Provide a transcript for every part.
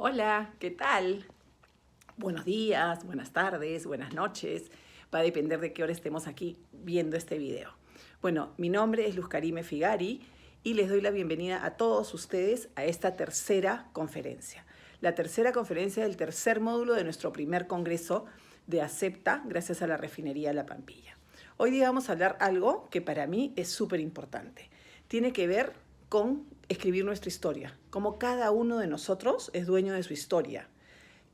Hola, ¿qué tal? Buenos días, buenas tardes, buenas noches. Va a depender de qué hora estemos aquí viendo este video. Bueno, mi nombre es Luz Karime Figari y les doy la bienvenida a todos ustedes a esta tercera conferencia. La tercera conferencia del tercer módulo de nuestro primer congreso de Acepta, gracias a la refinería La Pampilla. Hoy día vamos a hablar algo que para mí es súper importante. Tiene que ver con escribir nuestra historia, como cada uno de nosotros es dueño de su historia.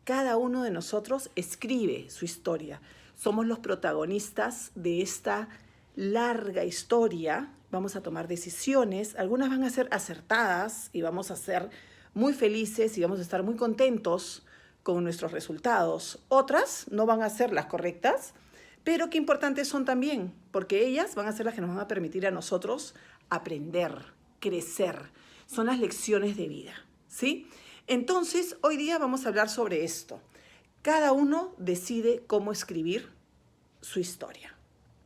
Cada uno de nosotros escribe su historia. Somos los protagonistas de esta larga historia. Vamos a tomar decisiones, algunas van a ser acertadas y vamos a ser muy felices y vamos a estar muy contentos con nuestros resultados. Otras no van a ser las correctas, pero qué importantes son también, porque ellas van a ser las que nos van a permitir a nosotros aprender, crecer. Son las lecciones de vida, ¿sí? Entonces, hoy día vamos a hablar sobre esto. Cada uno decide cómo escribir su historia.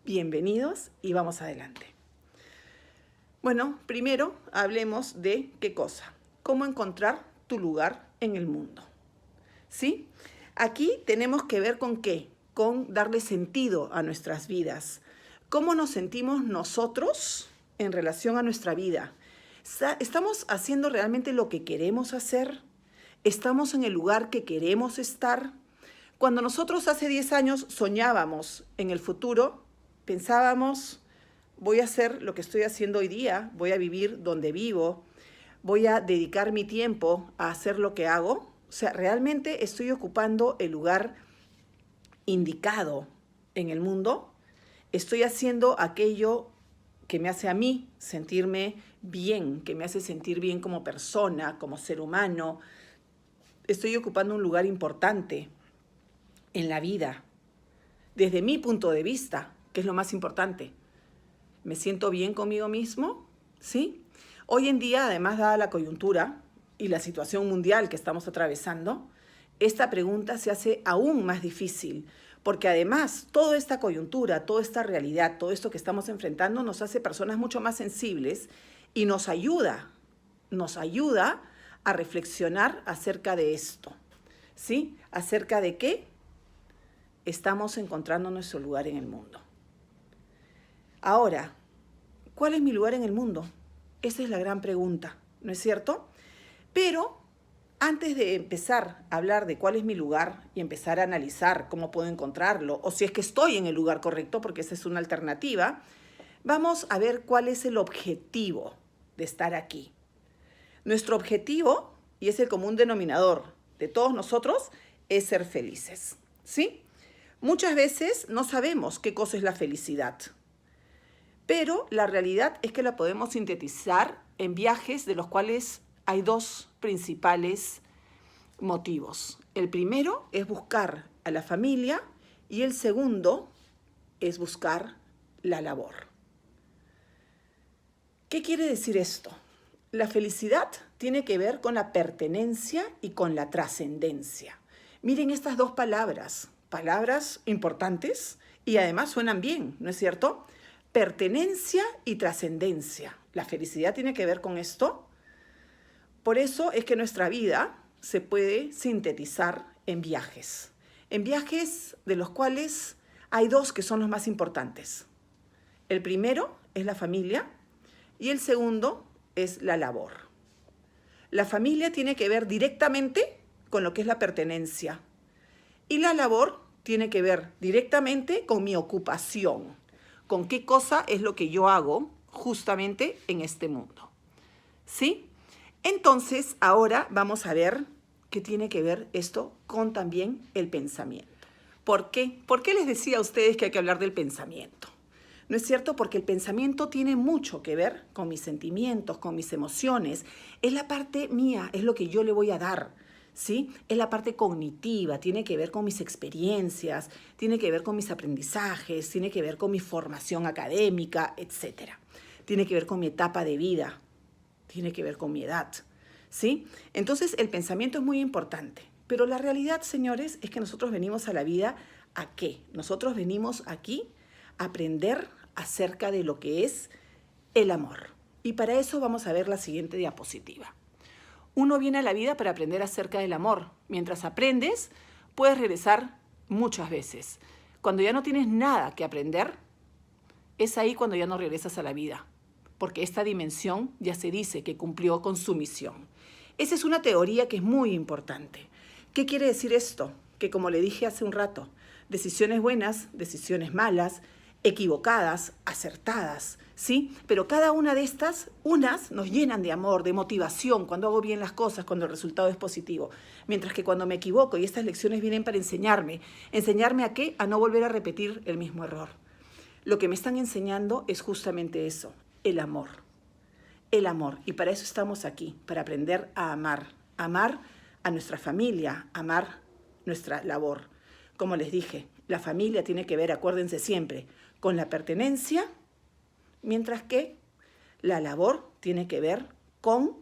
Bienvenidos y vamos adelante. Bueno, primero hablemos de qué cosa. Cómo encontrar tu lugar en el mundo, ¿sí? Aquí tenemos que ver con qué, con darle sentido a nuestras vidas. ¿Cómo nos sentimos nosotros en relación a nuestra vida? ¿Estamos haciendo realmente lo que queremos hacer? ¿Estamos en el lugar que queremos estar? Cuando nosotros hace 10 años soñábamos en el futuro, pensábamos, voy a hacer lo que estoy haciendo hoy día, voy a vivir donde vivo, voy a dedicar mi tiempo a hacer lo que hago. O sea, realmente estoy ocupando el lugar indicado en el mundo. Estoy haciendo aquello que me hace a mí sentirme bien, que me hace sentir bien como persona, como ser humano. Estoy ocupando un lugar importante en la vida, desde mi punto de vista, que es lo más importante. ¿Me siento bien conmigo mismo? ¿Sí? Hoy en día, además, dada la coyuntura y la situación mundial que estamos atravesando, esta pregunta se hace aún más difícil, porque además toda esta coyuntura, toda esta realidad, todo esto que estamos enfrentando nos hace personas mucho más sensibles y nos ayuda a reflexionar acerca de esto, ¿sí? Acerca de qué estamos encontrando nuestro lugar en el mundo. Ahora, ¿cuál es mi lugar en el mundo? Esa es la gran pregunta, ¿no es cierto? Pero antes de empezar a hablar de cuál es mi lugar y empezar a analizar cómo puedo encontrarlo, o si es que estoy en el lugar correcto, porque esa es una alternativa, vamos a ver cuál es el objetivo de estar aquí. Nuestro objetivo, y es el común denominador de todos nosotros, es ser felices, ¿sí? Muchas veces no sabemos qué cosa es la felicidad, pero la realidad es que la podemos sintetizar en viajes de los cuales hay dos principales motivos. El primero es buscar a la familia y el segundo es buscar la labor. ¿Qué quiere decir esto? La felicidad tiene que ver con la pertenencia y con la trascendencia. Miren estas dos palabras, palabras importantes y además suenan bien, ¿no es cierto? Pertenencia y trascendencia. La felicidad tiene que ver con esto. Por eso es que nuestra vida se puede sintetizar en viajes de los cuales hay dos que son los más importantes. El primero es la familia y el segundo es la labor. La familia tiene que ver directamente con lo que es la pertenencia y la labor tiene que ver directamente con mi ocupación, con qué cosa es lo que yo hago justamente en este mundo, ¿sí? Entonces, ahora vamos a ver qué tiene que ver esto con también el pensamiento. ¿Por qué? ¿Por qué les decía a ustedes que hay que hablar del pensamiento? ¿No es cierto? Porque el pensamiento tiene mucho que ver con mis sentimientos, con mis emociones. Es la parte mía, es lo que yo le voy a dar, ¿sí? Es la parte cognitiva, tiene que ver con mis experiencias, tiene que ver con mis aprendizajes, tiene que ver con mi formación académica, etc. Tiene que ver con mi etapa de vida, tiene que ver con mi edad, ¿sí? Entonces, el pensamiento es muy importante. Pero la realidad, señores, es que nosotros venimos a la vida ¿a qué? Nosotros venimos aquí a aprender acerca de lo que es el amor. Y para eso vamos a ver la siguiente diapositiva. Uno viene a la vida para aprender acerca del amor. Mientras aprendes, puedes regresar muchas veces. Cuando ya no tienes nada que aprender, es ahí cuando ya no regresas a la vida, porque esta dimensión ya se dice que cumplió con su misión. Esa es una teoría que es muy importante. ¿Qué quiere decir esto? Que como le dije hace un rato, decisiones buenas, decisiones malas, equivocadas, acertadas, ¿sí? Pero cada una de estas, unas nos llenan de amor, de motivación, cuando hago bien las cosas, cuando el resultado es positivo. Mientras que cuando me equivoco, y estas lecciones vienen para enseñarme ¿a qué? A no volver a repetir el mismo error. Lo que me están enseñando es justamente eso, el amor. El amor. Y para eso estamos aquí, para aprender a amar. Amar a nuestra familia, amar nuestra labor. Como les dije, la familia tiene que ver, acuérdense siempre, con la pertenencia, mientras que la labor tiene que ver con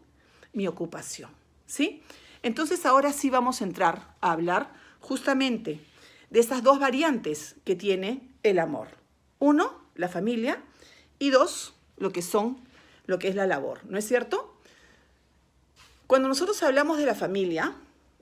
mi ocupación, ¿sí? Entonces ahora sí vamos a entrar a hablar justamente de esas dos variantes que tiene el amor. Uno, la familia, y dos, lo que es la labor, ¿no es cierto? Cuando nosotros hablamos de la familia,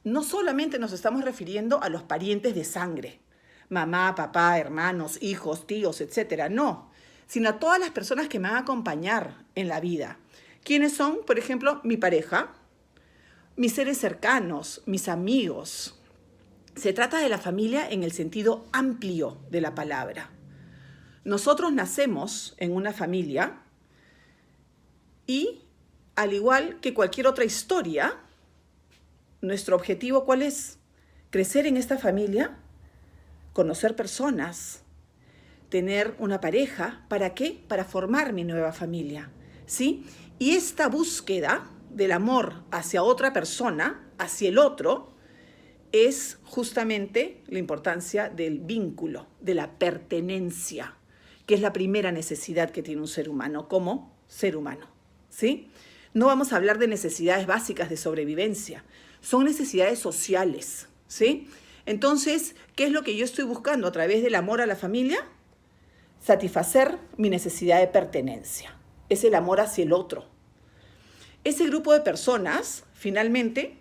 no solamente nos estamos refiriendo a los parientes de sangre, mamá, papá, hermanos, hijos, tíos, etcétera, no, sino a todas las personas que me van a acompañar en la vida. ¿Quiénes son? Por ejemplo, mi pareja, mis seres cercanos, mis amigos. Se trata de la familia en el sentido amplio de la palabra. Nosotros nacemos en una familia y, al igual que cualquier otra historia, nuestro objetivo, ¿cuál es? Crecer en esta familia, conocer personas, tener una pareja. ¿Para qué? Para formar mi nueva familia, ¿sí? Y esta búsqueda del amor hacia otra persona, hacia el otro, es justamente la importancia del vínculo, de la pertenencia, que es la primera necesidad que tiene un ser humano como ser humano, ¿sí? No vamos a hablar de necesidades básicas de sobrevivencia, son necesidades sociales, ¿sí? Entonces, ¿qué es lo que yo estoy buscando a través del amor a la familia? Satisfacer mi necesidad de pertenencia, es el amor hacia el otro. Ese grupo de personas, finalmente,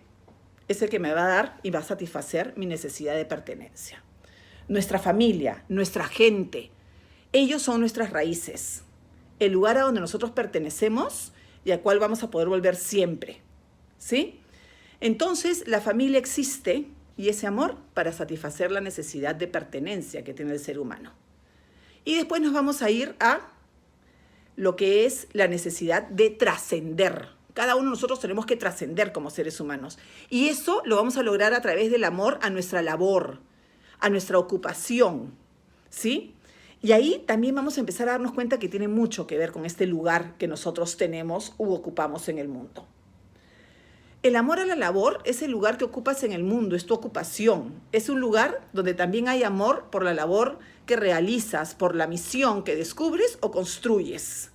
es el que me va a dar y va a satisfacer mi necesidad de pertenencia. Nuestra familia, nuestra gente, ellos son nuestras raíces, el lugar a donde nosotros pertenecemos y al cual vamos a poder volver siempre, ¿sí? Entonces, la familia existe y ese amor para satisfacer la necesidad de pertenencia que tiene el ser humano. Y después nos vamos a ir a lo que es la necesidad de trascender. Cada uno de nosotros tenemos que trascender como seres humanos. Y eso lo vamos a lograr a través del amor a nuestra labor, a nuestra ocupación, ¿sí? Y ahí también vamos a empezar a darnos cuenta que tiene mucho que ver con este lugar que nosotros tenemos u ocupamos en el mundo. El amor a la labor es el lugar que ocupas en el mundo, es tu ocupación. Es un lugar donde también hay amor por la labor que realizas, por la misión que descubres o construyes.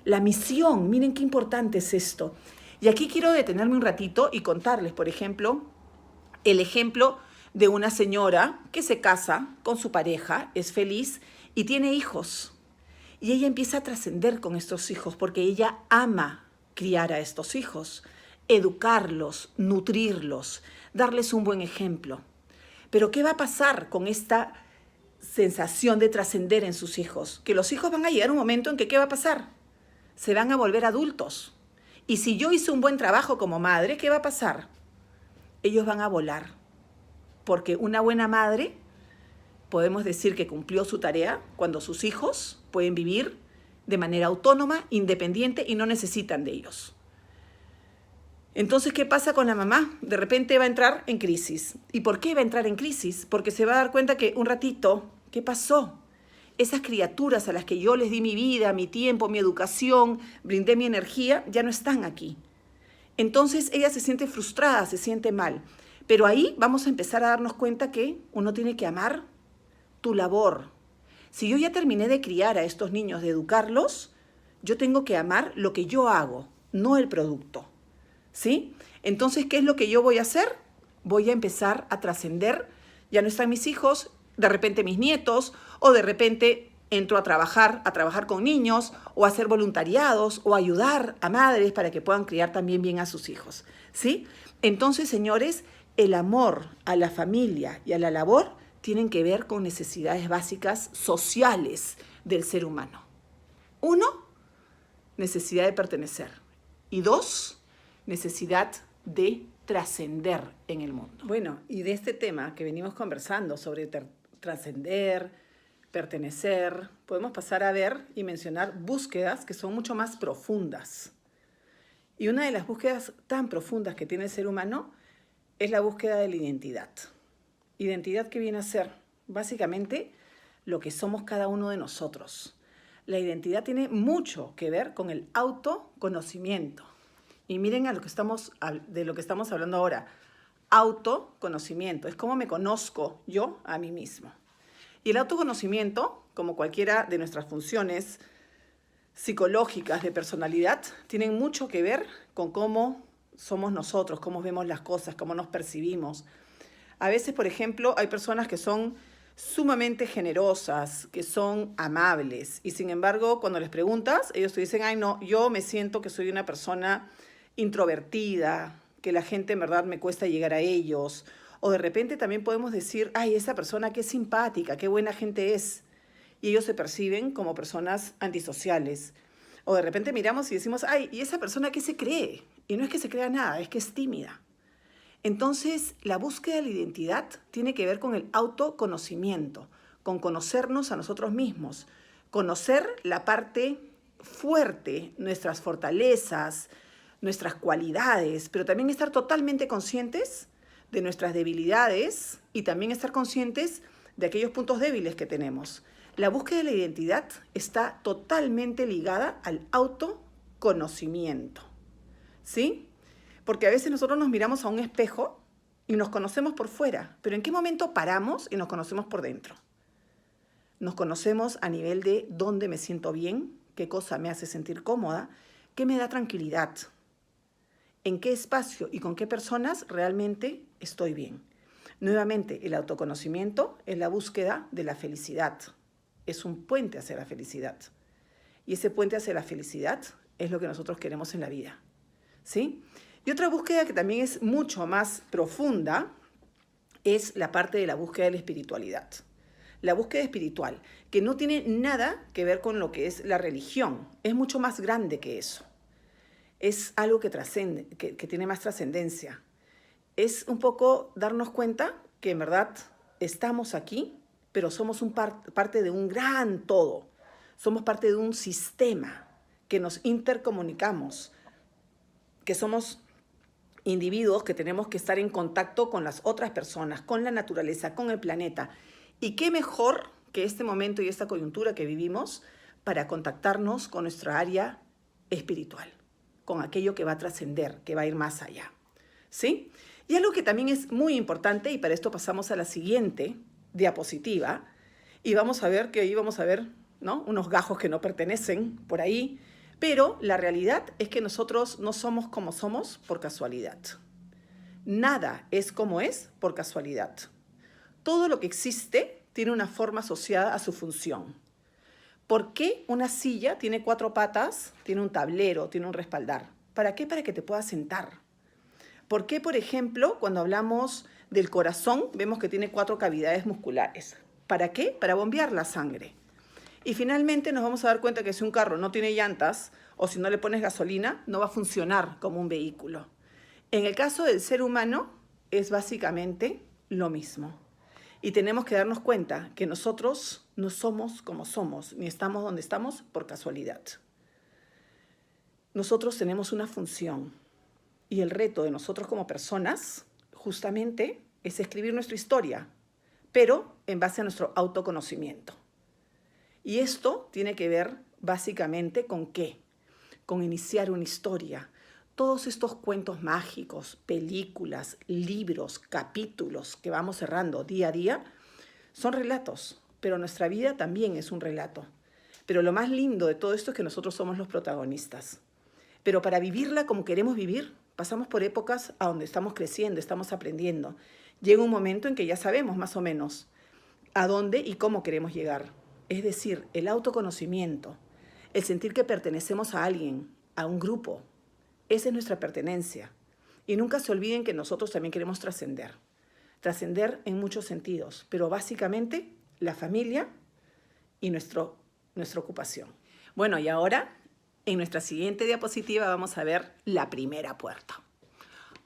La misión, miren qué importante es esto. Y aquí quiero detenerme un ratito y contarles, por ejemplo, el ejemplo de una señora que se casa con su pareja, es feliz y tiene hijos. Y ella empieza a trascender con estos hijos porque ella ama criar a estos hijos, educarlos, nutrirlos, darles un buen ejemplo. Pero ¿qué va a pasar con esta sensación de trascender en sus hijos? Que los hijos van a llegar a un momento en que ¿qué va a pasar? Se van a volver adultos. Y si yo hice un buen trabajo como madre, ¿qué va a pasar? Ellos van a volar. Porque una buena madre, podemos decir que cumplió su tarea cuando sus hijos pueden vivir de manera autónoma, independiente y no necesitan de ellos. Entonces, ¿qué pasa con la mamá? De repente va a entrar en crisis. ¿Y por qué va a entrar en crisis? Porque se va a dar cuenta que un ratito, ¿qué pasó? Esas criaturas a las que yo les di mi vida, mi tiempo, mi educación, brindé mi energía, ya no están aquí. Entonces ella se siente frustrada, se siente mal. Pero ahí vamos a empezar a darnos cuenta que uno tiene que amar tu labor. Si yo ya terminé de criar a estos niños, de educarlos, yo tengo que amar lo que yo hago, no el producto, ¿sí? Entonces, ¿qué es lo que yo voy a hacer? Voy a empezar a trascender. Ya no están mis hijos, de repente mis nietos, o de repente entro a trabajar con niños, o a hacer voluntariados, o ayudar a madres para que puedan criar también bien a sus hijos, ¿sí? Entonces, señores, el amor a la familia y a la labor tienen que ver con necesidades básicas sociales del ser humano. 1, necesidad de pertenecer. Y 2, necesidad de trascender en el mundo. Bueno, y de este tema que venimos conversando sobre trascender, pertenecer, podemos pasar a ver y mencionar búsquedas que son mucho más profundas. Y una de las búsquedas tan profundas que tiene el ser humano es la búsqueda de la identidad. ¿Identidad qué viene a ser? Básicamente lo que somos cada uno de nosotros. La identidad tiene mucho que ver con el autoconocimiento. Y miren de lo que estamos hablando ahora. Autoconocimiento, es cómo me conozco yo a mí mismo. Y el autoconocimiento, como cualquiera de nuestras funciones psicológicas de personalidad, tienen mucho que ver con cómo somos nosotros, cómo vemos las cosas, cómo nos percibimos. A veces, por ejemplo, hay personas que son sumamente generosas, que son amables, y sin embargo, cuando les preguntas, ellos te dicen, ay no, yo me siento que soy una persona introvertida, que la gente en verdad me cuesta llegar a ellos. O de repente también podemos decir, ay, esa persona qué simpática, qué buena gente es. Y ellos se perciben como personas antisociales. O de repente miramos y decimos, ay, ¿y esa persona qué se cree? Y no es que se crea nada, es que es tímida. Entonces, la búsqueda de la identidad tiene que ver con el autoconocimiento, con conocernos a nosotros mismos, conocer la parte fuerte, nuestras fortalezas, nuestras cualidades, pero también estar totalmente conscientes de nuestras debilidades y también estar conscientes de aquellos puntos débiles que tenemos. La búsqueda de la identidad está totalmente ligada al autoconocimiento, ¿sí? Porque a veces nosotros nos miramos a un espejo y nos conocemos por fuera, pero ¿en qué momento paramos y nos conocemos por dentro? Nos conocemos a nivel de dónde me siento bien, qué cosa me hace sentir cómoda, qué me da tranquilidad, en qué espacio y con qué personas realmente estoy bien. Nuevamente, el autoconocimiento es la búsqueda de la felicidad. Es un puente hacia la felicidad. Y ese puente hacia la felicidad es lo que nosotros queremos en la vida, ¿sí? Y otra búsqueda que también es mucho más profunda es la parte de la búsqueda de la espiritualidad. La búsqueda espiritual, que no tiene nada que ver con lo que es la religión, es mucho más grande que eso. Es algo que trascende, que tiene más trascendencia. Es un poco darnos cuenta que en verdad estamos aquí, pero somos parte de un gran todo. Somos parte de un sistema que nos intercomunicamos, que somos individuos que tenemos que estar en contacto con las otras personas, con la naturaleza, con el planeta. Y qué mejor que este momento y esta coyuntura que vivimos para contactarnos con nuestra área espiritual, con aquello que va a trascender, que va a ir más allá, ¿sí? Y algo que también es muy importante, y para esto pasamos a la siguiente diapositiva, y vamos a ver que ahí vamos a ver, ¿no?, unos gajos que no pertenecen por ahí, pero la realidad es que nosotros no somos como somos por casualidad. Nada es como es por casualidad. Todo lo que existe tiene una forma asociada a su función. ¿Por qué una silla tiene 4 patas, tiene un tablero, tiene un respaldar? ¿Para qué? Para que te puedas sentar. ¿Por qué, por ejemplo, cuando hablamos del corazón, vemos que tiene 4 cavidades musculares? ¿Para qué? Para bombear la sangre. Y finalmente nos vamos a dar cuenta que si un carro no tiene llantas o si no le pones gasolina, no va a funcionar como un vehículo. En el caso del ser humano es básicamente lo mismo. Y tenemos que darnos cuenta que nosotros no somos como somos, ni estamos donde estamos por casualidad. Nosotros tenemos una función. Y el reto de nosotros como personas, justamente, es escribir nuestra historia, pero en base a nuestro autoconocimiento. Y esto tiene que ver básicamente con ¿qué? Con iniciar una historia. Todos estos cuentos mágicos, películas, libros, capítulos que vamos cerrando día a día, son relatos, pero nuestra vida también es un relato. Pero lo más lindo de todo esto es que nosotros somos los protagonistas. Pero para vivirla como queremos vivir, pasamos por épocas a donde estamos creciendo, estamos aprendiendo. Llega un momento en que ya sabemos más o menos a dónde y cómo queremos llegar. Es decir, el autoconocimiento, el sentir que pertenecemos a alguien, a un grupo, esa es nuestra pertenencia. Y nunca se olviden que nosotros también queremos trascender. Trascender en muchos sentidos, pero básicamente la familia y nuestra ocupación. Bueno, y ahora en nuestra siguiente diapositiva vamos a ver la primera puerta.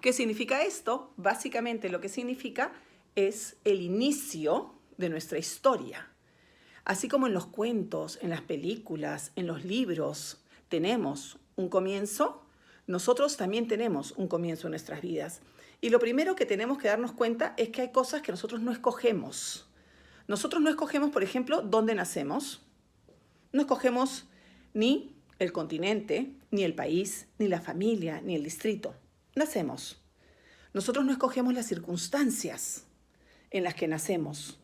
¿Qué significa esto? Básicamente lo que significa es el inicio de nuestra historia. Así como en los cuentos, en las películas, en los libros tenemos un comienzo, nosotros también tenemos un comienzo en nuestras vidas. Y lo primero que tenemos que darnos cuenta es que hay cosas que nosotros no escogemos. Nosotros no escogemos, por ejemplo, dónde nacemos. No escogemos ni el continente, ni el país, ni la familia, ni el distrito. Nacemos. Nosotros no escogemos las circunstancias en las que nacemos.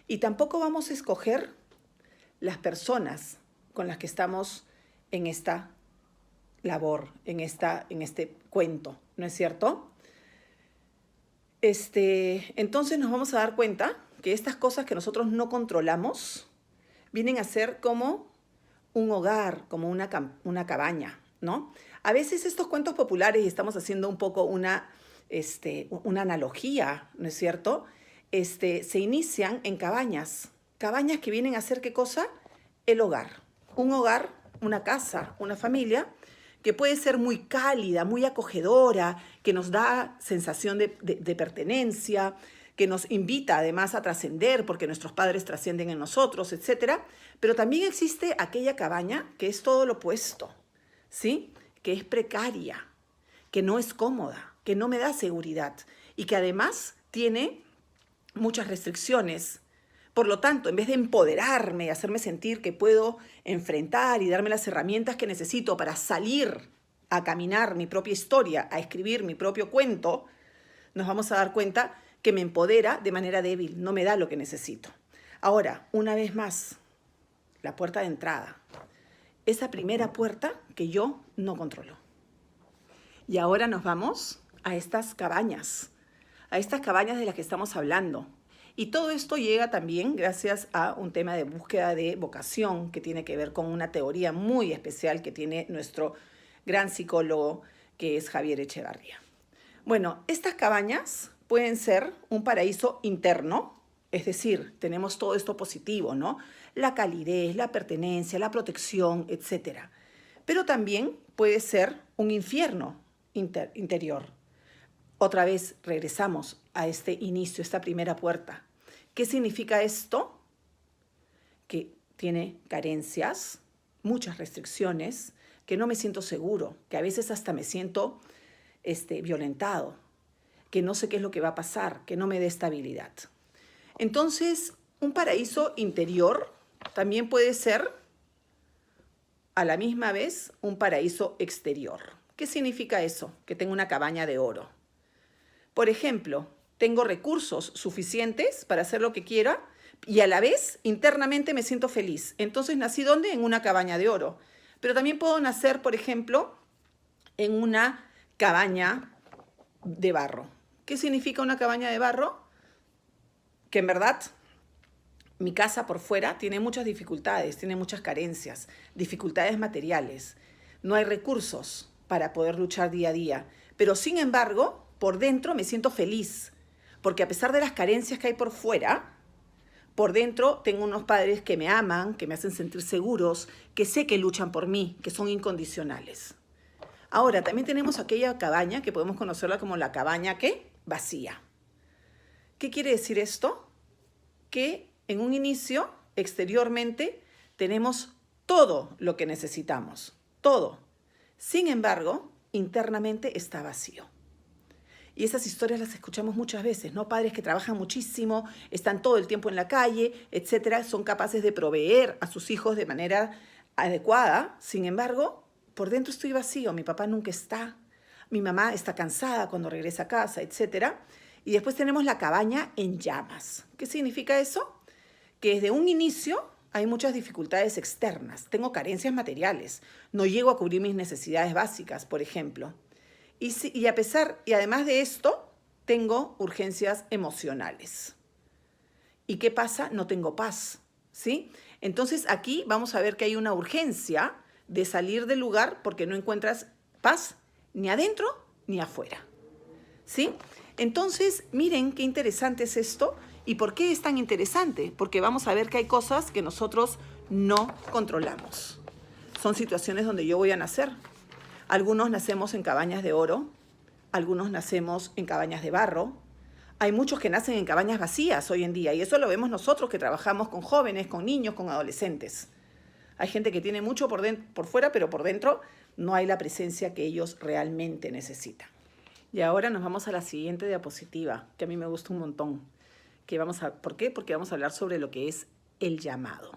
Y tampoco vamos a escoger las personas con las que estamos en esta labor, en este cuento, ¿no es cierto? Entonces nos vamos a dar cuenta que estas cosas que nosotros no controlamos vienen a ser como un hogar, como una cabaña, ¿no? A veces estos cuentos populares, y estamos haciendo un poco una analogía, ¿no es cierto? Se inician en cabañas que vienen a ser, ¿qué cosa? El hogar. Un hogar, una casa, una familia, que puede ser muy cálida, muy acogedora, que nos da sensación de pertenencia, que nos invita además a trascender porque nuestros padres trascienden en nosotros, etc. Pero también existe aquella cabaña que es todo lo opuesto, ¿sí? Que es precaria, que no es cómoda, que no me da seguridad y que además tiene muchas restricciones. Por lo tanto, en vez de empoderarme y hacerme sentir que puedo enfrentar y darme las herramientas que necesito para salir a caminar mi propia historia, a escribir mi propio cuento, nos vamos a dar cuenta que me empodera de manera débil, no me da lo que necesito. Ahora, una vez más, la puerta de entrada. Esa primera puerta que yo no controlo. Y ahora nos vamos a estas cabañas de las que estamos hablando. Y todo esto llega también gracias a un tema de búsqueda de vocación que tiene que ver con una teoría muy especial que tiene nuestro gran psicólogo que es Javier Echevarría. Bueno, estas cabañas pueden ser un paraíso interno, es decir, tenemos todo esto positivo, ¿no? La calidez, la pertenencia, la protección, etc. Pero también puede ser un infierno interior. Otra vez regresamos a este inicio, esta primera puerta. ¿Qué significa esto? Que tiene carencias, muchas restricciones, que no me siento seguro, que a veces hasta me siento violentado, que no sé qué es lo que va a pasar, que no me dé estabilidad. Entonces, un paraíso interior también puede ser a la misma vez un paraíso exterior. ¿Qué significa eso? Que tengo una cabaña de oro. Por ejemplo, tengo recursos suficientes para hacer lo que quiera y a la vez internamente me siento feliz. Entonces nací ¿dónde? En una cabaña de oro. Pero también puedo nacer, por ejemplo, en una cabaña de barro. ¿Qué significa una cabaña de barro? Que en verdad mi casa por fuera tiene muchas dificultades, tiene muchas carencias, dificultades materiales. No hay recursos para poder luchar día a día. Pero sin embargo, por dentro me siento feliz. Porque a pesar de las carencias que hay por fuera, por dentro tengo unos padres que me aman, que me hacen sentir seguros, que sé que luchan por mí, que son incondicionales. Ahora, también tenemos aquella cabaña que podemos conocerla como la cabaña, ¿qué? Vacía. ¿Qué quiere decir esto? Que en un inicio, exteriormente, tenemos todo lo que necesitamos, todo. Sin embargo, internamente está vacío. Y esas historias las escuchamos muchas veces, ¿no? Padres que trabajan muchísimo, están todo el tiempo en la calle, etcétera, son capaces de proveer a sus hijos de manera adecuada. Sin embargo, por dentro estoy vacío, mi papá nunca está, mi mamá está cansada cuando regresa a casa, etcétera. Y después tenemos la cabaña en llamas. ¿Qué significa eso? Que desde un inicio hay muchas dificultades externas, tengo carencias materiales, no llego a cubrir mis necesidades básicas, por ejemplo. Y además de esto, tengo urgencias emocionales. ¿Y qué pasa? No tengo paz, ¿sí? Entonces aquí vamos a ver que hay una urgencia de salir del lugar porque no encuentras paz ni adentro ni afuera. ¿sí? Entonces, miren qué interesante es esto. ¿Y por qué es tan interesante? Porque vamos a ver que hay cosas que nosotros no controlamos. Son situaciones donde yo voy a nacer. Algunos nacemos en cabañas de oro, algunos nacemos en cabañas de barro. Hay muchos que nacen en cabañas vacías hoy en día, y eso lo vemos nosotros que trabajamos con jóvenes, con niños, con adolescentes. Hay gente que tiene mucho por fuera, pero por dentro no hay la presencia que ellos realmente necesitan. Y ahora nos vamos a la siguiente diapositiva, que a mí me gusta un montón. ¿Por qué? Porque vamos a hablar sobre lo que es el llamado.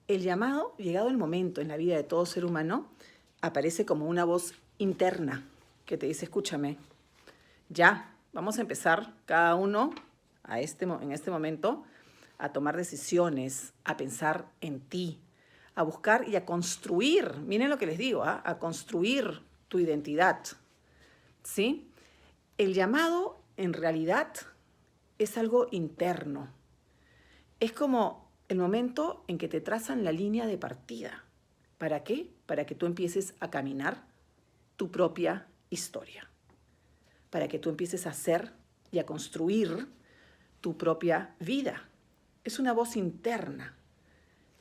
El llamado, llegado el momento en la vida de todo ser humano, aparece como una voz interna que te dice, escúchame, ya, vamos a empezar cada uno en este momento a tomar decisiones, a pensar en ti, a buscar y a construir, miren lo que les digo, a construir tu identidad, ¿sí? El llamado, en realidad, es algo interno. Es como el momento en que te trazan la línea de partida. ¿Para qué? Para que tú empieces a caminar tu propia historia. Para que tú empieces a hacer y a construir tu propia vida. Es una voz interna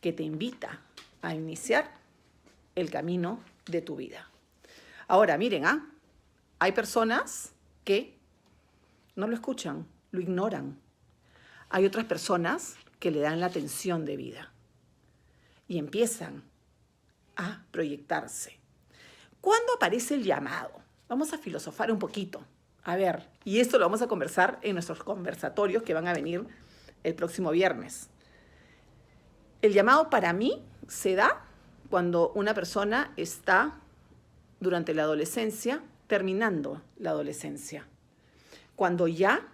que te invita a iniciar el camino de tu vida. Ahora, miren, hay personas que no lo escuchan, lo ignoran. Hay otras personas que le dan la atención de vida y empiezan a proyectarse. ¿Cuándo aparece el llamado? Vamos a filosofar un poquito. A ver, y esto lo vamos a conversar en nuestros conversatorios que van a venir el próximo viernes. El llamado para mí se da cuando una persona está durante la adolescencia, terminando la adolescencia. Cuando ya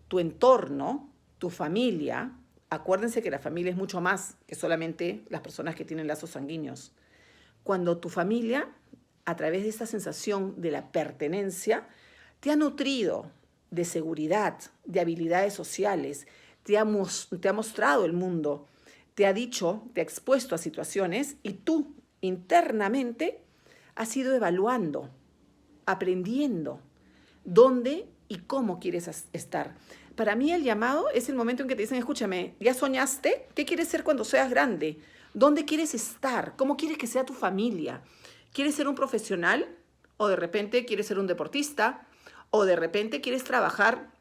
tu entorno, tu familia, acuérdense que la familia es mucho más que solamente las personas que tienen lazos sanguíneos. Cuando tu familia, a través de esta sensación de la pertenencia, te ha nutrido de seguridad, de habilidades sociales, te ha mostrado el mundo, te ha dicho, te ha expuesto a situaciones y tú internamente has ido evaluando, aprendiendo dónde y cómo quieres estar. Para mí el llamado es el momento en que te dicen, escúchame, ¿ya soñaste? ¿Qué quieres ser cuando seas grande? ¿Dónde quieres estar? ¿Cómo quieres que sea tu familia? ¿Quieres ser un profesional? ¿O de repente quieres ser un deportista? ¿O de repente quieres trabajar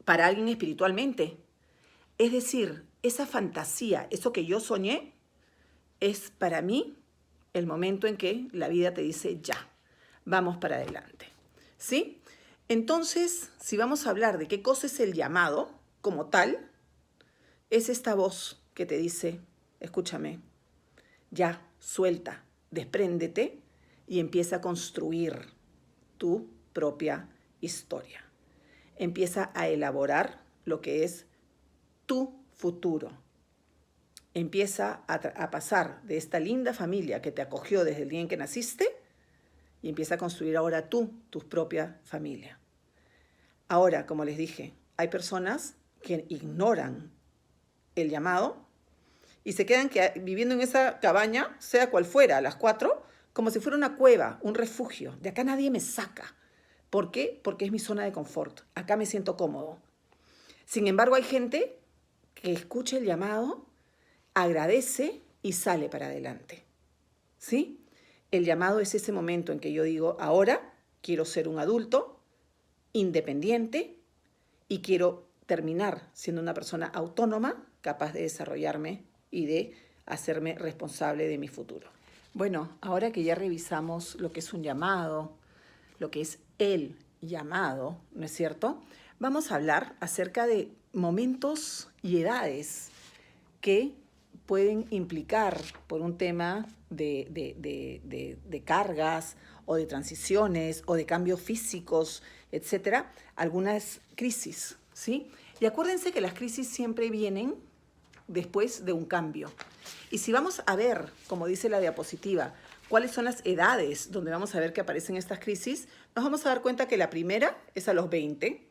para alguien espiritualmente? Es decir, esa fantasía, eso que yo soñé, es para mí el momento en que la vida te dice, ya, vamos para adelante. ¿Sí? Entonces, si vamos a hablar de qué cosa es el llamado como tal, es esta voz que te dice, escúchame, ya, suelta, despréndete y empieza a construir tu propia historia. Empieza a elaborar lo que es tu futuro. Empieza a pasar de esta linda familia que te acogió desde el día en que naciste y empieza a construir ahora tu propia familia. Ahora, como les dije, hay personas que ignoran el llamado y se quedan viviendo en esa cabaña, sea cual fuera, a las 4, como si fuera una cueva, un refugio. De acá nadie me saca. ¿Por qué? Porque es mi zona de confort. Acá me siento cómodo. Sin embargo, hay gente que escucha el llamado, agradece y sale para adelante. ¿Sí? El llamado es ese momento en que yo digo, ahora quiero ser un adulto independiente y quiero terminar siendo una persona autónoma, capaz de desarrollarme y de hacerme responsable de mi futuro. Bueno, ahora que ya revisamos lo que es un llamado, lo que es el llamado, ¿no es cierto? Vamos a hablar acerca de momentos y edades que pueden implicar por un tema de cargas o de transiciones o de cambios físicos, etcétera, algunas crisis, ¿sí? Y acuérdense que las crisis siempre vienen después de un cambio. Y si vamos a ver, como dice la diapositiva, cuáles son las edades donde vamos a ver que aparecen estas crisis, nos vamos a dar cuenta que la primera es a los 20,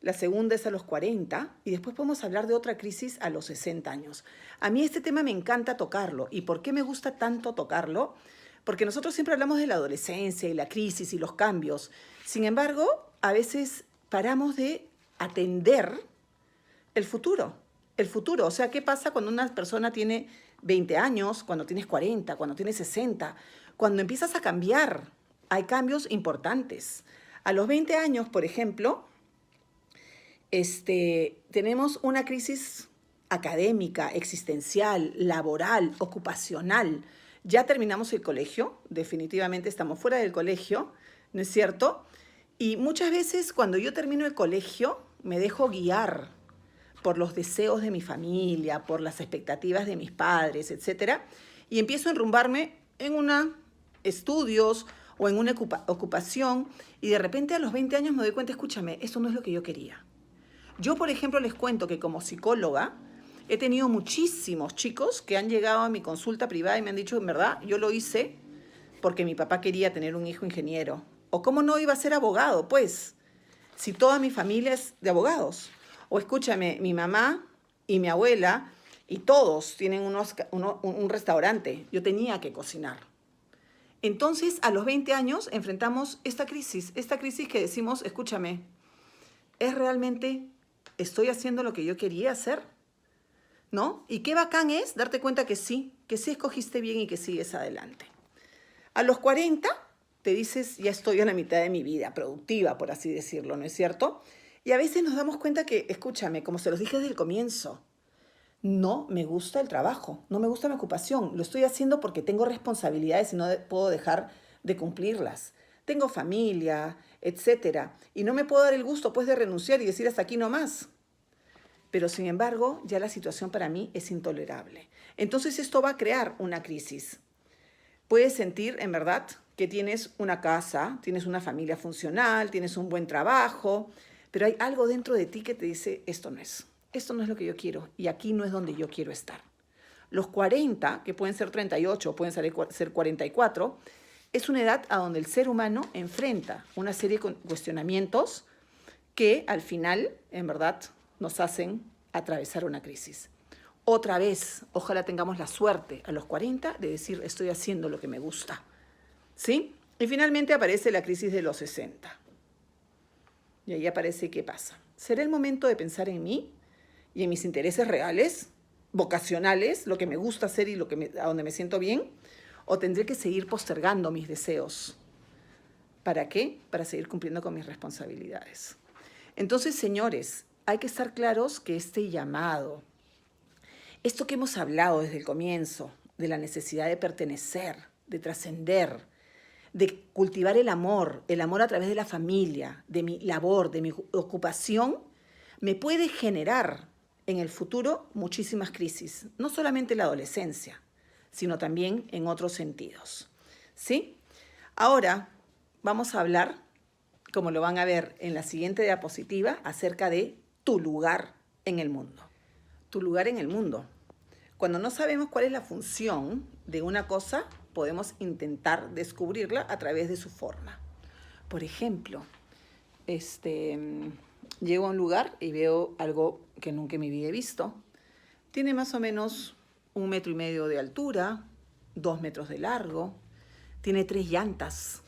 la segunda es a los 40 y después podemos hablar de otra crisis a los 60 años. A mí este tema me encanta tocarlo. ¿Y por qué me gusta tanto tocarlo? Porque nosotros siempre hablamos de la adolescencia y la crisis y los cambios. Sin embargo, a veces paramos de atender el futuro. El futuro, o sea, ¿qué pasa cuando una persona tiene 20 años, cuando tienes 40, cuando tienes 60? Cuando empiezas a cambiar, hay cambios importantes. A los 20 años, por ejemplo, tenemos una crisis académica, existencial, laboral, ocupacional. Ya terminamos el colegio, definitivamente estamos fuera del colegio, ¿no es cierto? Y muchas veces cuando yo termino el colegio me dejo guiar por los deseos de mi familia, por las expectativas de mis padres, etcétera, y empiezo a enrumbarme en estudios o en una ocupación, y de repente a los 20 años me doy cuenta, escúchame, esto no es lo que yo quería. Yo, por ejemplo, les cuento que como psicóloga he tenido muchísimos chicos que han llegado a mi consulta privada y me han dicho, en verdad, yo lo hice porque mi papá quería tener un hijo ingeniero. O cómo no iba a ser abogado, pues, si toda mi familia es de abogados. O escúchame, mi mamá y mi abuela y todos tienen un restaurante. Yo tenía que cocinar. Entonces, a los 20 años enfrentamos esta crisis que decimos, escúchame, ¿es realmente, estoy haciendo lo que yo quería hacer? ¿No? Y qué bacán es darte cuenta que sí escogiste bien y que sigues adelante. A los 40 te dices, ya estoy a la mitad de mi vida, productiva, por así decirlo, ¿no es cierto? Y a veces nos damos cuenta que, escúchame, como se los dije desde el comienzo, no me gusta el trabajo, no me gusta mi ocupación, lo estoy haciendo porque tengo responsabilidades y no puedo dejar de cumplirlas. Tengo familia, etcétera, y no me puedo dar el gusto pues de renunciar y decir hasta aquí no más. Pero sin embargo, ya la situación para mí es intolerable. Entonces esto va a crear una crisis. Puedes sentir, en verdad, que tienes una casa, tienes una familia funcional, tienes un buen trabajo, pero hay algo dentro de ti que te dice, esto no es lo que yo quiero y aquí no es donde yo quiero estar. Los 40, que pueden ser 38, pueden ser 44, es una edad a donde el ser humano enfrenta una serie de cuestionamientos que al final, en verdad, nos hacen atravesar una crisis. Otra vez, ojalá tengamos la suerte a los 40 de decir, estoy haciendo lo que me gusta. ¿Sí? Y finalmente aparece la crisis de los 60. Y ahí aparece qué pasa. ¿Será el momento de pensar en mí y en mis intereses reales, vocacionales, lo que me gusta hacer y a donde me siento bien? ¿O tendré que seguir postergando mis deseos? ¿Para qué? Para seguir cumpliendo con mis responsabilidades. Entonces, señores, hay que estar claros que este llamado, esto que hemos hablado desde el comienzo, de la necesidad de pertenecer, de trascender, de cultivar el amor a través de la familia, de mi labor, de mi ocupación, me puede generar en el futuro muchísimas crisis, no solamente en la adolescencia, sino también en otros sentidos. ¿Sí? Ahora vamos a hablar, como lo van a ver en la siguiente diapositiva, acerca de tu lugar en el mundo. Tu lugar en el mundo. Cuando no sabemos cuál es la función de una cosa, podemos intentar descubrirla a través de su forma. Por ejemplo, llego a un lugar y veo algo que nunca en mi vida he visto. Tiene más o menos 1,5 metros de altura, 2 metros de largo, tiene 3 llantas,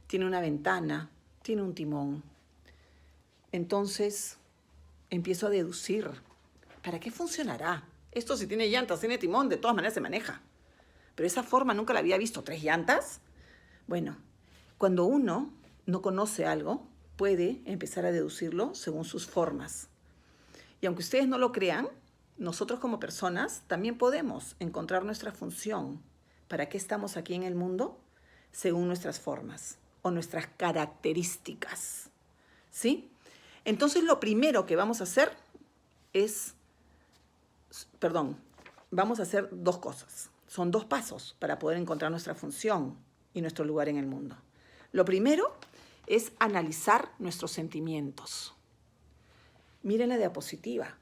tiene una ventana, tiene un timón. Entonces empiezo a deducir, ¿para qué funcionará? Esto si tiene llantas, tiene timón, de todas maneras se maneja. Pero esa forma nunca la había visto. ¿3 llantas? Bueno, cuando uno no conoce algo, puede empezar a deducirlo según sus formas. Y aunque ustedes no lo crean, nosotros como personas también podemos encontrar nuestra función. ¿Para qué estamos aquí en el mundo? Según nuestras formas o nuestras características. ¿Sí? Entonces lo primero que vamos a hacer vamos a hacer 2 cosas. Son 2 pasos para poder encontrar nuestra función y nuestro lugar en el mundo. Lo primero es analizar nuestros sentimientos. Miren la diapositiva.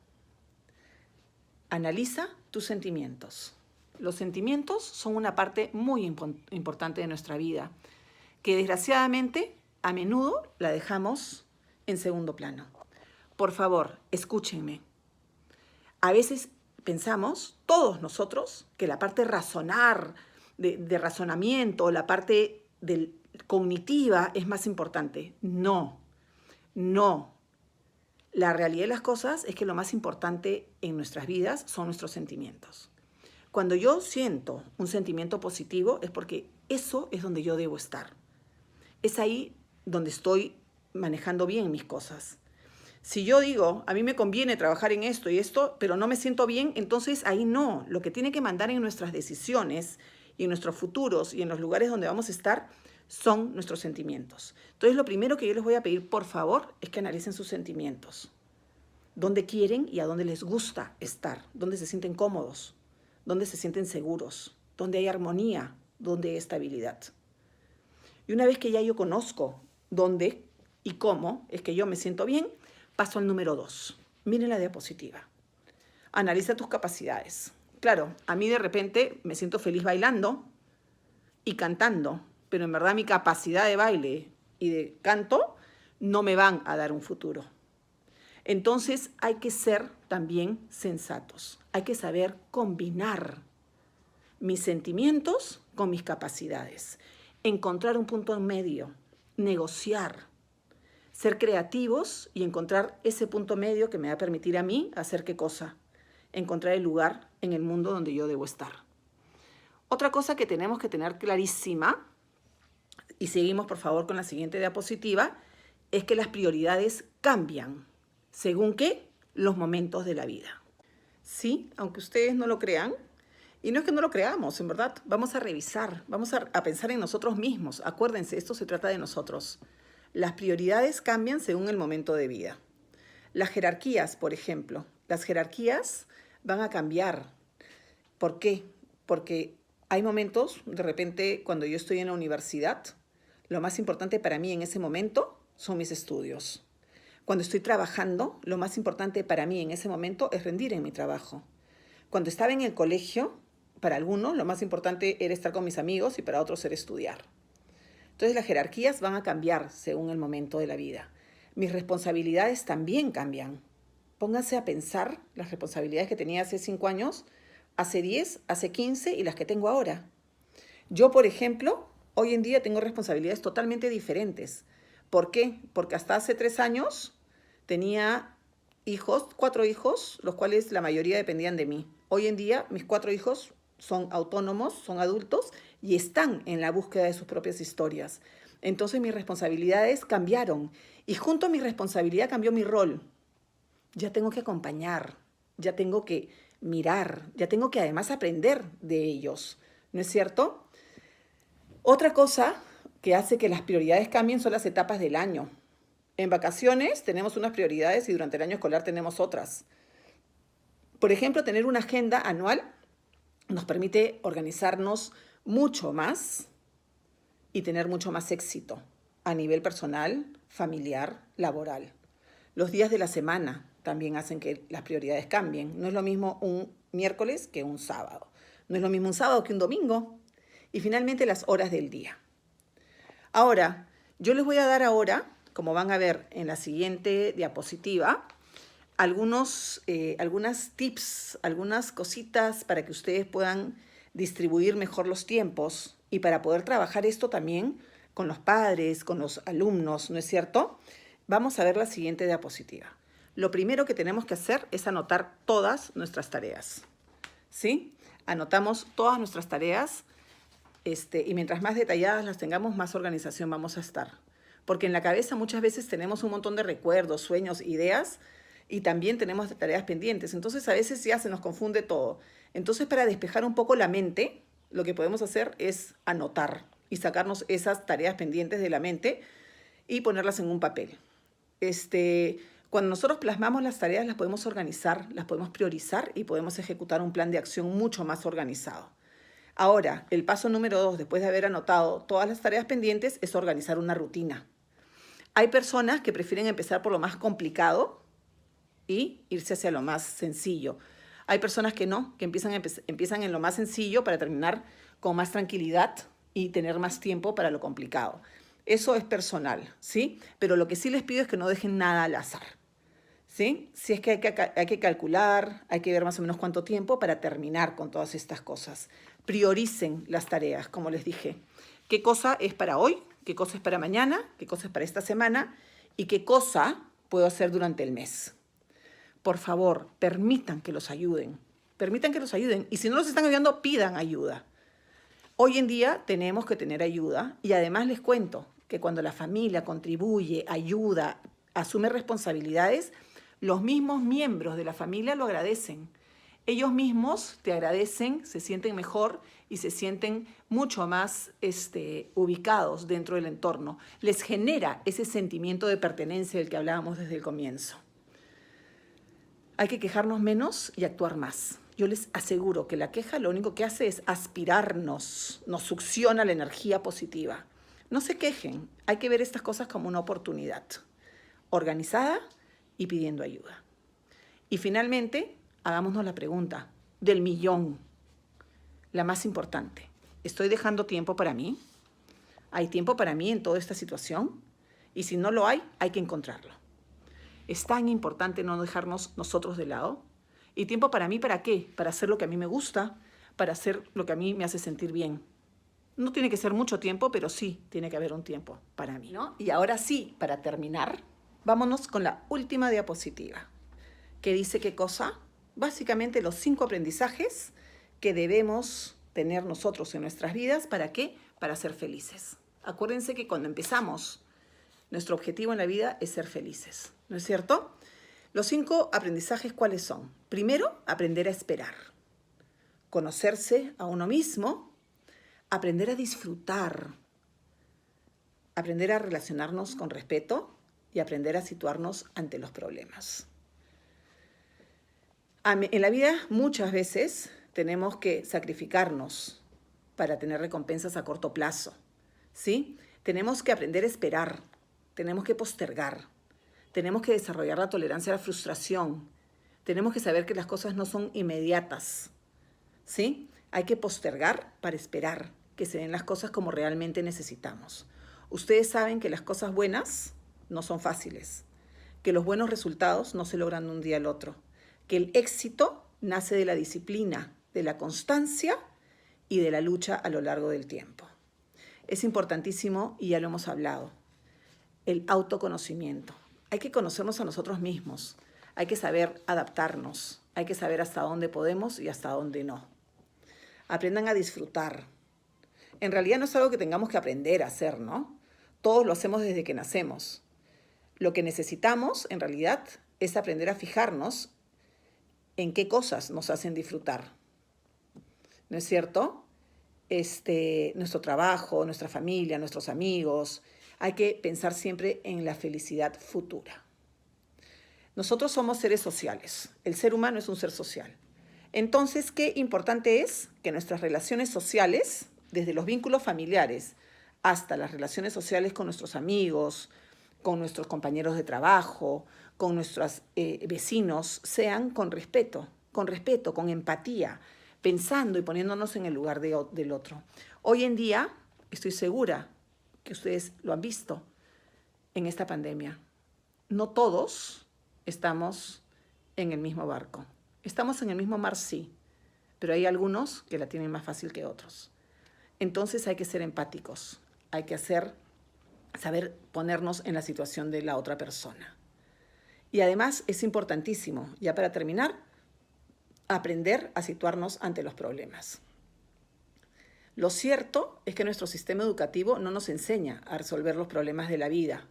Analiza tus sentimientos. Los sentimientos son una parte muy importante de nuestra vida, que desgraciadamente a menudo la dejamos en segundo plano. Por favor, escúchenme. A veces pensamos, todos nosotros, que la parte razonar, de razonamiento, la parte cognitiva es más importante. No, no. La realidad de las cosas es que lo más importante en nuestras vidas son nuestros sentimientos. Cuando yo siento un sentimiento positivo es porque eso es donde yo debo estar. Es ahí donde estoy manejando bien mis cosas. Si yo digo, a mí me conviene trabajar en esto y esto, pero no me siento bien, entonces ahí no. Lo que tiene que mandar en nuestras decisiones y en nuestros futuros y en los lugares donde vamos a estar son nuestros sentimientos. Entonces lo primero que yo les voy a pedir, por favor, es que analicen sus sentimientos. ¿Dónde quieren y a dónde les gusta estar? ¿Dónde se sienten cómodos? ¿Dónde se sienten seguros? ¿Dónde hay armonía? ¿Dónde hay estabilidad? Y una vez que ya yo conozco dónde y cómo es que yo me siento bien, paso al número 2. Miren la diapositiva. Analiza tus capacidades. Claro, a mí de repente me siento feliz bailando y cantando, pero en verdad mi capacidad de baile y de canto no me van a dar un futuro. Entonces hay que ser también sensatos. Hay que saber combinar mis sentimientos con mis capacidades. Encontrar un punto en medio, negociar, ser creativos y encontrar ese punto medio que me va a permitir a mí hacer qué cosa, encontrar el lugar en el mundo donde yo debo estar. Otra cosa que tenemos que tener clarísima, y seguimos por favor con la siguiente diapositiva, es que las prioridades cambian según qué, los momentos de la vida. Sí, aunque ustedes no lo crean, y no es que no lo creamos, en verdad, vamos a revisar, vamos a pensar en nosotros mismos. Acuérdense, esto se trata de nosotros. Las prioridades cambian según el momento de vida. Las jerarquías, por ejemplo, las jerarquías van a cambiar. ¿Por qué? Porque hay momentos, de repente, cuando yo estoy en la universidad, lo más importante para mí en ese momento son mis estudios. Cuando estoy trabajando, lo más importante para mí en ese momento es rendir en mi trabajo. Cuando estaba en el colegio, para algunos lo más importante era estar con mis amigos y para otros era estudiar. Entonces las jerarquías van a cambiar según el momento de la vida. Mis responsabilidades también cambian. Pónganse a pensar las responsabilidades que tenía hace 5 años, hace 10, hace 15 y las que tengo ahora. Yo, por ejemplo, hoy en día tengo responsabilidades totalmente diferentes. ¿Por qué? Porque hasta hace 3 años tenía 4 hijos, los cuales la mayoría dependían de mí. Hoy en día mis 4 hijos son autónomos, son adultos y están en la búsqueda de sus propias historias. Entonces mis responsabilidades cambiaron y junto a mi responsabilidad cambió mi rol. Ya tengo que acompañar, ya tengo que mirar, ya tengo que además aprender de ellos, ¿no es cierto? Otra cosa que hace que las prioridades cambien son las etapas del año. En vacaciones tenemos unas prioridades y durante el año escolar tenemos otras. Por ejemplo, tener una agenda anual nos permite organizarnos mucho más y tener mucho más éxito a nivel personal, familiar, laboral. Los días de la semana también hacen que las prioridades cambien. No es lo mismo un miércoles que un sábado. No es lo mismo un sábado que un domingo. Y finalmente las horas del día. Ahora, yo les voy a dar ahora, como van a ver en la siguiente diapositiva, algunas tips, algunas cositas para que ustedes puedan distribuir mejor los tiempos y para poder trabajar esto también con los padres, con los alumnos, ¿no es cierto? Vamos a ver la siguiente diapositiva. Lo primero que tenemos que hacer es anotar todas nuestras tareas, ¿sí? Anotamos todas nuestras tareas y mientras más detalladas las tengamos, más organización vamos a estar. Porque en la cabeza muchas veces tenemos un montón de recuerdos, sueños, ideas, y también tenemos tareas pendientes. Entonces a veces ya se nos confunde todo. Entonces para despejar un poco la mente, lo que podemos hacer es anotar y sacarnos esas tareas pendientes de la mente y ponerlas en un papel. Cuando nosotros plasmamos las tareas, las podemos organizar, las podemos priorizar y podemos ejecutar un plan de acción mucho más organizado. Ahora, el paso número 2, después de haber anotado todas las tareas pendientes, es organizar una rutina. Hay personas que prefieren empezar por lo más complicado y irse hacia lo más sencillo. Hay personas que no, que empiezan en lo más sencillo para terminar con más tranquilidad y tener más tiempo para lo complicado. Eso es personal, ¿sí? Pero lo que sí les pido es que no dejen nada al azar, ¿sí? Si es que hay que calcular, hay que ver más o menos cuánto tiempo para terminar con todas estas cosas. Prioricen las tareas, como les dije. ¿Qué cosa es para hoy? ¿Qué cosa es para mañana? ¿Qué cosa es para esta semana? ¿Y qué cosa puedo hacer durante el mes? Por favor, permitan que los ayuden. Permitan que los ayuden. Y si no los están ayudando, pidan ayuda. Hoy en día tenemos que tener ayuda y además les cuento que cuando la familia contribuye, ayuda, asume responsabilidades, los mismos miembros de la familia lo agradecen. Ellos mismos te agradecen, se sienten mejor y se sienten mucho más ubicados dentro del entorno. Les genera ese sentimiento de pertenencia del que hablábamos desde el comienzo. Hay que quejarnos menos y actuar más. Yo les aseguro que la queja lo único que hace es aspirarnos, nos succiona la energía positiva. No se quejen, hay que ver estas cosas como una oportunidad, organizada y pidiendo ayuda. Y finalmente, hagámonos la pregunta del millón, la más importante. ¿Estoy dejando tiempo para mí? ¿Hay tiempo para mí en toda esta situación? Y si no lo hay, hay que encontrarlo. Es tan importante no dejarnos nosotros de lado. ¿Y tiempo para mí para qué? Para hacer lo que a mí me gusta, para hacer lo que a mí me hace sentir bien. No tiene que ser mucho tiempo, pero sí tiene que haber un tiempo para mí, ¿no? Y ahora sí, para terminar, vámonos con la última diapositiva, que dice qué cosa. Básicamente los 5 aprendizajes que debemos tener nosotros en nuestras vidas. ¿Para qué? Para ser felices. Acuérdense que cuando empezamos, nuestro objetivo en la vida es ser felices, ¿no es cierto? Los 5 aprendizajes, ¿cuáles son? Primero, aprender a esperar. Conocerse a uno mismo, aprender a disfrutar, aprender a relacionarnos con respeto y aprender a situarnos ante los problemas. En la vida muchas veces tenemos que sacrificarnos para tener recompensas a corto plazo, ¿sí? Tenemos que aprender a esperar, tenemos que postergar, tenemos que desarrollar la tolerancia a la frustración, tenemos que saber que las cosas no son inmediatas, ¿sí? Hay que postergar para esperar que se den las cosas como realmente necesitamos. Ustedes saben que las cosas buenas no son fáciles, que los buenos resultados no se logran de un día al otro, que el éxito nace de la disciplina, de la constancia y de la lucha a lo largo del tiempo. Es importantísimo, y ya lo hemos hablado, el autoconocimiento. Hay que conocernos a nosotros mismos, hay que saber adaptarnos, hay que saber hasta dónde podemos y hasta dónde no. Aprendan a disfrutar. En realidad no es algo que tengamos que aprender a hacer, ¿no? Todos lo hacemos desde que nacemos. Lo que necesitamos, en realidad, es aprender a fijarnos en qué cosas nos hacen disfrutar. ¿No es cierto? Nuestro trabajo, nuestra familia, nuestros amigos. Hay que pensar siempre en la felicidad futura. Nosotros somos seres sociales. El ser humano es un ser social. Entonces, qué importante es que nuestras relaciones sociales, desde los vínculos familiares hasta las relaciones sociales con nuestros amigos, con nuestros compañeros de trabajo, con nuestros vecinos, sean con respeto, con empatía, pensando y poniéndonos en el lugar del otro. Hoy en día, estoy segura que ustedes lo han visto en esta pandemia. No todos estamos en el mismo barco. Estamos en el mismo mar, sí, pero hay algunos que la tienen más fácil que otros. Entonces hay que ser empáticos, hay que saber ponernos en la situación de la otra persona. Y además es importantísimo, ya para terminar, aprender a situarnos ante los problemas. Lo cierto es que nuestro sistema educativo no nos enseña a resolver los problemas de la vida.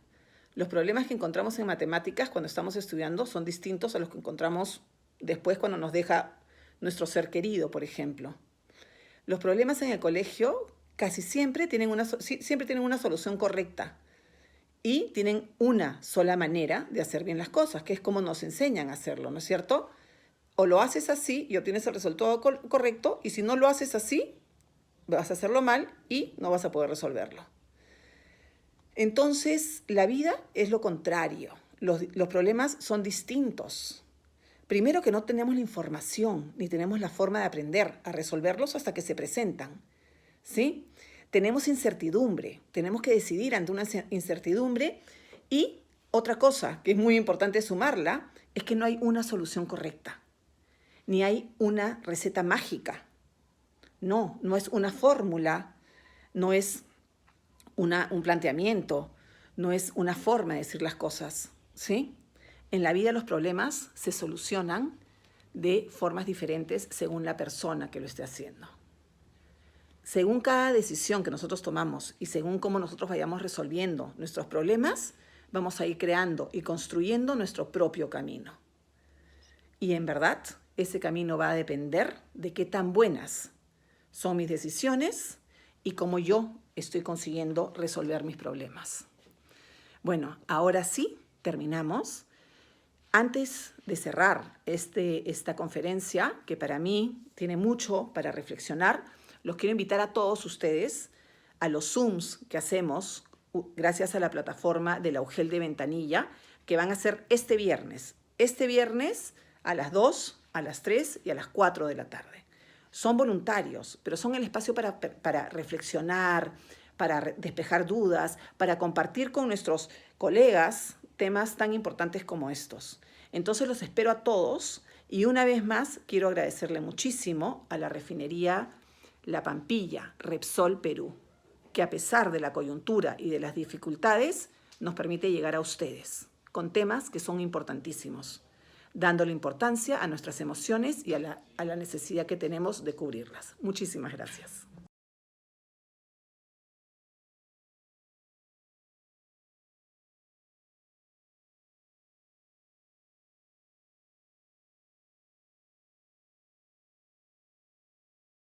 Los problemas que encontramos en matemáticas cuando estamos estudiando son distintos a los que encontramos después cuando nos deja nuestro ser querido, por ejemplo. Los problemas en el colegio casi siempre tienen una solución correcta y tienen una sola manera de hacer bien las cosas, que es como nos enseñan a hacerlo, ¿no es cierto? O lo haces así y obtienes el resultado correcto, y si no lo haces así, vas a hacerlo mal y no vas a poder resolverlo. Entonces, la vida es lo contrario. Los problemas son distintos. Primero, que no tenemos la información ni tenemos la forma de aprender a resolverlos hasta que se presentan, ¿sí? Tenemos incertidumbre, tenemos que decidir ante una incertidumbre, y otra cosa que es muy importante sumarla es que no hay una solución correcta, ni hay una receta mágica. No, no es una fórmula, no es un planteamiento, no es una forma de decir las cosas, ¿sí? En la vida los problemas se solucionan de formas diferentes según la persona que lo esté haciendo. Según cada decisión que nosotros tomamos y según cómo nosotros vayamos resolviendo nuestros problemas, vamos a ir creando y construyendo nuestro propio camino. Y en verdad, ese camino va a depender de qué tan buenas son mis decisiones y cómo yo estoy consiguiendo resolver mis problemas. Bueno, ahora sí, terminamos. Antes de cerrar esta conferencia, que para mí tiene mucho para reflexionar, los quiero invitar a todos ustedes a los Zooms que hacemos gracias a la plataforma de la UGEL de Ventanilla, que van a ser este viernes a las 2, a las 3 y a las 4 de la tarde. Son voluntarios, pero son el espacio para reflexionar, para despejar dudas, para compartir con nuestros colegas temas tan importantes como estos. Entonces los espero a todos y una vez más quiero agradecerle muchísimo a la refinería La Pampilla, Repsol Perú, que a pesar de la coyuntura y de las dificultades nos permite llegar a ustedes con temas que son importantísimos, dándole importancia a nuestras emociones y a la necesidad que tenemos de cubrirlas. Muchísimas gracias.